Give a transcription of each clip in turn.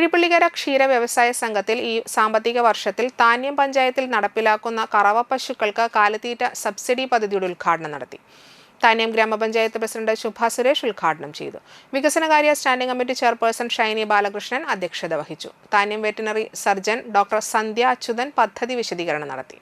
കിഴിപ്പള്ളിക്കര ക്ഷീര വ്യവസായ സംഘത്തിൽ ഈ സാമ്പത്തിക വർഷത്തിൽ താന്യം പഞ്ചായത്തിൽ നടപ്പിലാക്കുന്ന കറവ പശുക്കൾക്ക് കാലിത്തീറ്റ സബ്സിഡി പദ്ധതിയുടെ ഉദ്ഘാടനം നടത്തി. താന്യം ഗ്രാമപഞ്ചായത്ത് പ്രസിഡന്റ് ശുഭ സുരേഷ് ഉദ്ഘാടനം ചെയ്തു. വികസനകാര്യ standing committee chairperson Shiny Balakrishnan അധ്യക്ഷത വഹിച്ചു. Thanniyam veterinary surgeon doctor Sandhya Achuthan പദ്ധതി വിശദീകരണം നടത്തി.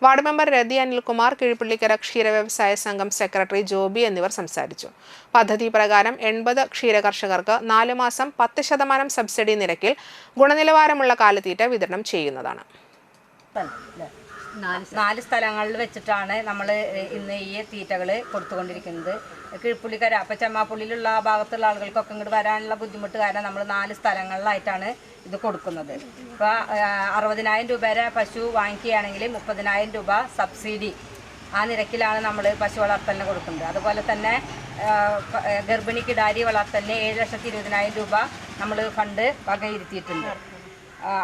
വാർഡ് മെമ്പർ രതി അനിൽകുമാർ, കിഴിപ്പള്ളിക്കര ക്ഷീര വ്യവസായ സംഘം സെക്രട്ടറി ജോബി എന്നിവർ സംസാരിച്ചു. പദ്ധതി പ്രകാരം 80 ക്ഷീര കർഷകർക്ക് 4 മാസം 10% സബ്സിഡി നിരക്കിൽ ഗുണനിലവാരമുള്ള കാലിത്തീറ്റ വിതരണം ചെയ്യുന്നതാണ്. 4 സ്ഥലങ്ങളിൽ വെച്ചിട്ടാണ് നമ്മൾ ഇന്ന് ഈ തീറ്റകൾ കൊടുത്തുകൊണ്ടിരിക്കുന്നത്. കിഴിപ്പള്ളിക്കര അപ്പം ചെമ്മാപ്പള്ളിയിലുള്ള ആ ഭാഗത്തുള്ള ആളുകൾക്കൊക്കെ ഇങ്ങോട്ട് വരാനുള്ള ബുദ്ധിമുട്ട് കാരണം നമ്മൾ 4 സ്ഥലങ്ങളിലായിട്ടാണ് ഇത് കൊടുക്കുന്നത്. ഇപ്പോൾ 60,000 രൂപ വരെ പശു വാങ്ങിക്കുകയാണെങ്കിൽ 30,000 രൂപ സബ്സിഡി ആ നിരക്കിലാണ് നമ്മൾ പശു വളർത്തലിന് കൊടുക്കുന്നത്. അതുപോലെ തന്നെ ഗർഭിണി കിടാരി വളർത്തലിന് 7,20,000 രൂപ നമ്മൾ ഫണ്ട് വകയിരുത്തിയിട്ടുണ്ട്.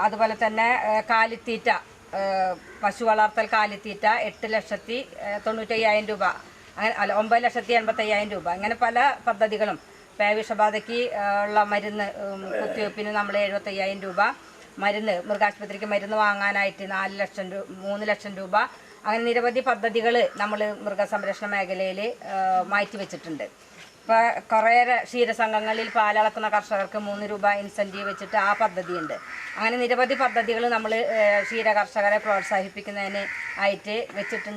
അതുപോലെ തന്നെ കാലിത്തീറ്റ പശു വളർത്തൽ കാലിത്തീറ്റ 8,95,000 രൂപ, അങ്ങനെ അല്ല 9,85,000 രൂപ, അങ്ങനെ പല പദ്ധതികളും. പേവിഷബാധയ്ക്ക് ഉള്ള മരുന്ന് കുത്തിവയ്പ്പിന് നമ്മൾ 75,000 രൂപ, മരുന്ന് മൃഗാശുപത്രിക്ക് മരുന്ന് വാങ്ങാനായിട്ട് 4 ലക്ഷം രൂപ, 3 ലക്ഷം രൂപ, അങ്ങനെ നിരവധി പദ്ധതികൾ നമ്മൾ മൃഗസംരക്ഷണ മേഖലയിൽ മാറ്റിവെച്ചിട്ടുണ്ട്. ഇപ്പോൾ കുറേ ക്ഷീരസംഘങ്ങളിൽ പാലളക്കുന്ന കർഷകർക്ക് 3 രൂപ ഇൻസെൻറ്റീവ് വെച്ചിട്ട് ആ പദ്ധതിയുണ്ട്. അങ്ങനെ നിരവധി പദ്ധതികൾ നമ്മൾ ക്ഷീര കർഷകരെ പ്രോത്സാഹിപ്പിക്കുന്നതിന് ആയിട്ട് വെച്ചിട്ടുണ്ട്.